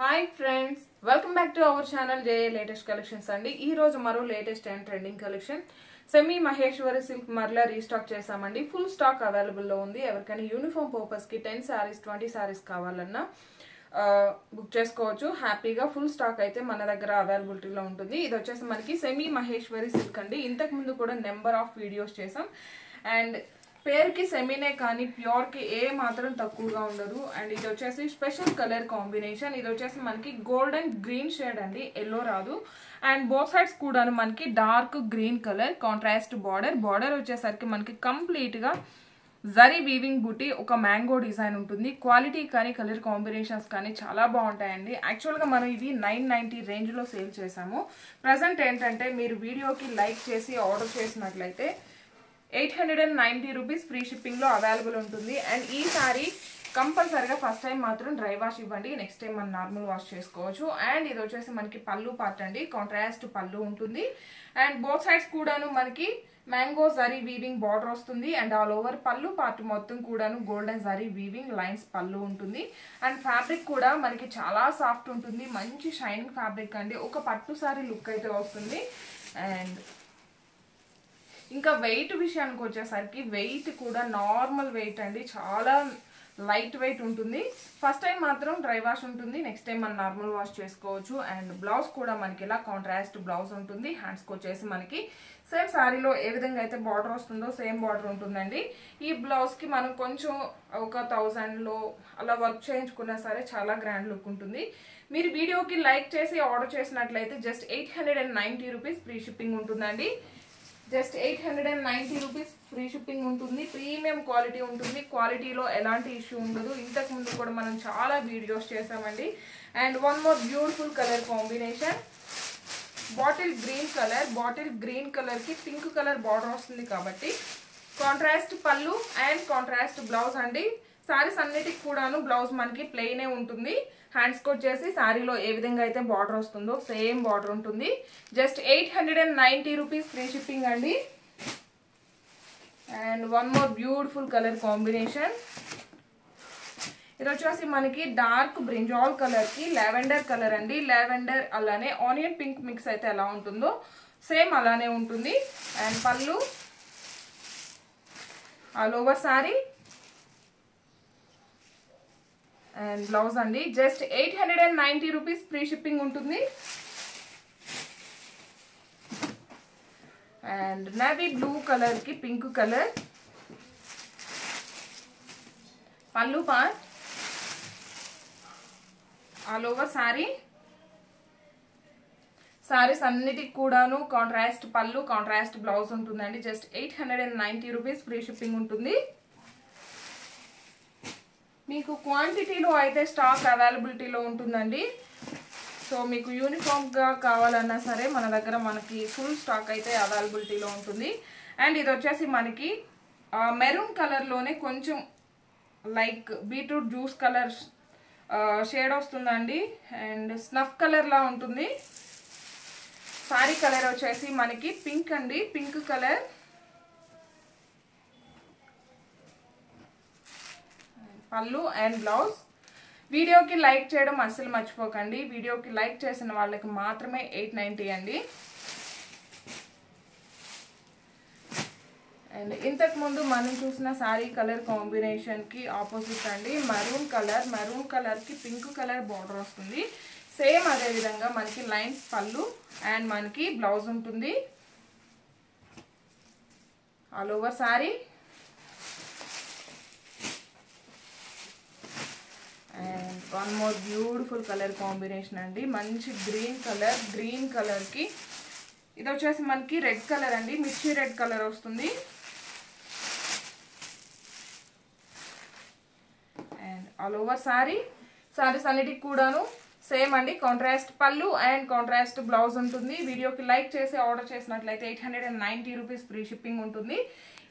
Hi friends, welcome back to our channel JA Latest Collections అండి. ఈ రోజు మరో latest and trending collection semi Maheshwari silk మరలా restock చేసామండి. ఫుల్ స్టాక్ అవైలబుల్ లో ఉంది. ఎవరికైనా యూనిఫామ్ పర్పస్ కి 10 సారీస్ 20 సారీస్ కావాలన్నా బుక్ చేసుకోవచ్చు. హ్యాపీగా ఫుల్ స్టాక్ అయితే మన దగ్గర అవైలబిలిటీలో ఉంటుంది. ఇది వచ్చేసి మనకి సెమీ మహేశ్వరి సిల్క్ అండి. ఇంతకు ముందు కూడా నెంబర్ ఆఫ్ వీడియోస్ చేసాం అండ్ పేరుకి సెమీనే కానీ ప్యూర్ కి ఏ మాత్రం తక్కువగా ఉండదు. అండ్ ఇది వచ్చేసి స్పెషల్ కలర్ కాంబినేషన్. ఇది వచ్చేసి మనకి గోల్డెన్ గ్రీన్ షేడ్ అండి, ఎల్లో రాదు. అండ్ బోత్ సైడ్స్ కూడా మనకి dark green colour contrast border వచ్చేసరికి మనకి కంప్లీట్ గా జరీ వీవింగ్ బూటీ ఒక మ్యాంగో డిజైన్ ఉంటుంది. క్వాలిటీ కానీ కలర్ కాంబినేషన్స్ కానీ చాలా బాగుంటాయండి. యాక్చువల్గా మనం ఇవి 990 రేంజ్లో సేల్ చేసాము. ప్రజెంట్ ఏంటంటే మీరు వీడియోకి లైక్ చేసి ఆర్డర్ చేసినట్లయితే 890 రూపీస్ ఫ్రీ షిప్పింగ్ లో అవైలబుల్ ఉంటుంది. అండ్ ఈ సారీ కంపల్సరీగా ఫస్ట్ టైం మాత్రం డ్రై వాష్ ఇవ్వండి, నెక్స్ట్ టైం మనం నార్మల్ వాష్ చేసుకోవచ్చు. అండ్ ఇది వచ్చేసి మనకి పళ్ళు పార్ట్ అండి, కాంట్రాస్ట్ పళ్ళు ఉంటుంది. అండ్ బోత్ సైడ్స్ కూడాను మనకి మ్యాంగో జరీ వీవింగ్ బార్డర్ వస్తుంది. అండ్ ఆల్ ఓవర్ పళ్ళు పార్ట్ మొత్తం కూడాను గోల్డెన్ జరీ వీవింగ్ లైన్స్ పళ్ళు ఉంటుంది. అండ్ ఫ్యాబ్రిక్ కూడా మనకి చాలా సాఫ్ట్ ఉంటుంది, మంచి షైనింగ్ ఫ్యాబ్రిక్ అండి. ఒక పట్టు సారీ లుక్ అయితే వస్తుంది. అండ్ ఇంకా వెయిట్ విషయానికి వచ్చేసరికి వెయిట్ కూడా నార్మల్ వెయిట్ అండి, చాలా లైట్ వెయిట్ ఉంటుంది. ఫస్ట్ టైం మాత్రం డ్రై వాష్ ఉంటుంది, నెక్స్ట్ టైం మనం నార్మల్ వాష్ చేసుకోవచ్చు. అండ్ బ్లౌజ్ కూడా మనకి ఇలా కాంట్రాస్ట్ బ్లౌజ్ ఉంటుంది. హ్యాండ్స్కి వచ్చేసి మనకి సేమ్ శారీలో ఏ విధంగా అయితే బార్డర్ వస్తుందో సేమ్ బార్డర్ ఉంటుందండి. ఈ బ్లౌజ్కి మనం కొంచెం ఒక 1000లో అలా వర్క్ చేయించుకున్నా సరే చాలా గ్రాండ్ లుక్ ఉంటుంది. మీరు వీడియోకి లైక్ చేసి ఆర్డర్ చేసినట్లయితే జస్ట్ 890 రూపీస్ ఫ్రీ షిప్పింగ్ ఉంటుందండి. జస్ట్ 890 రూపీస్ ఫ్రీ షిప్పింగ్ ఉంటుంది. ప్రీమియం క్వాలిటీ ఉంటుంది, క్వాలిటీలో ఎలాంటి ఇష్యూ ఉండదు. ఇంతకు ముందు కూడా మనం చాలా వీడియోస్ చేసామండి. And one more beautiful colour combination, bottle green colour కి పింక్ కలర్ బార్డర్ వస్తుంది కాబట్టి కాంట్రాస్ట్ పళ్ళు అండ్ కాంట్రాస్ట్ బ్లౌజ్ అండి. సారీస్ అన్నిటికి కూడాను బ్లౌజ్ మనకి ప్లెయినే ఉంటుంది. హ్యాండ్స్కి వచ్చేసి శారీలో ఏ విధంగా అయితే బార్డర్ వస్తుందో సేమ్ బార్డర్ ఉంటుంది. జస్ట్ 890 రూపీస్ ఫ్రీ షిప్పింగ్ అండి. And one more beautiful colour combination, ఇది వచ్చేసి మనకి డార్క్ బ్రింజాల్ కలర్ కి లావెండర్ కలర్ అండి. లావెండర్ అలానే ఆనియన్ పింక్ మిక్స్ అయితే ఎలా ఉంటుందో సేమ్ అలానే ఉంటుంది. అండ్ పళ్ళు all over sorry and blouse అండి. జస్ట్ 890 రూపీస్ ఫ్రీ షిప్పింగ్ ఉంటుంది. అండ్ నేవీ బ్లూ కలర్ కి పింక్ కలర్ పళ్ళు పార్ట్ ఆల్ ఓవర్ సారీస్ అన్నిటికి కూడాను కాంట్రాస్ట్ పళ్ళు కాంట్రాస్ట్ బ్లౌజ్ ఉంటుందండి. జస్ట్ 890 రూపీస్ ఫ్రీ షిప్పింగ్ ఉంటుంది. మీకు క్వాంటిటీలో అయితే స్టాక్ అవైలబిలిటీలో ఉంటుందండి. సో మీకు యూనిఫామ్గా కావాలన్నా సరే మన దగ్గర మనకి ఫుల్ స్టాక్ అయితే అవైలబిలిటీలో ఉంటుంది. అండ్ ఇది వచ్చేసి మనకి మెరూన్ కలర్లోనే కొంచెం like beetroot juice colour shade వస్తుందండి. అండ్ స్నఫ్ కలర్లా ఉంటుంది. సారీ కలర్ వచ్చేసి మనకి పింక్ అండి, పింక్ కలర్. పళ్ళు అండ్ బ్లౌజ్. వీడియోకి లైక్ చేయడం అస్సలు మర్చిపోకండి. వీడియోకి లైక్ చేసిన వాళ్ళకి మాత్రమే 890 అండి. అండ్ ఇంతకు ముందు మనం చూసిన శారీ కలర్ కాంబినేషన్ కి ఆపోజిట్ అండి, మరూన్ కలర్ కి పింక్ కలర్ బార్డర్ వస్తుంది. సేమ్ అదే విధంగా మనకి లైన్స్ పళ్ళు అండ్ మనకి బ్లౌజ్ ఉంటుంది. All over sorry and one more beautiful colour combination అండి, మంచి గ్రీన్ కలర్ కి ఇది వచ్చేసి మనకి రెడ్ కలర్ అండి, మిర్చి రెడ్ కలర్ వస్తుంది. అండ్ ఆల్ ఓవర్ సారీస్ అన్నిటికి కూడాను సేమ్ అండి, కాంట్రాస్ట్ పళ్ళు అండ్ కాంట్రాస్ట్ బ్లౌజ్ ఉంటుంది. వీడియోకి లైక్ చేసి ఆర్డర్ చేసినట్లయితే 890 రూపీస్ ఫ్రీ షిప్పింగ్ ఉంటుంది.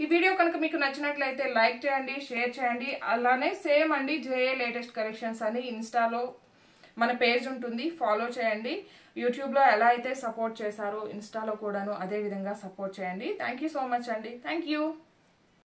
ఈ వీడియో కనుక మీకు నచ్చినట్లయితే లైక్ చేయండి, షేర్ చేయండి. అలానే సేమ్ అండి జేఏ లేటెస్ట్ కలెక్షన్స్ అని ఇన్స్టాలో మన పేజ్ ఉంటుంది, ఫాలో చేయండి. యూట్యూబ్లో ఎలా అయితే సపోర్ట్ చేశారో ఇన్స్టాలో కూడాను అదే విధంగా సపోర్ట్ చేయండి. థ్యాంక్ యూ సో మచ్ అండి. Thank you.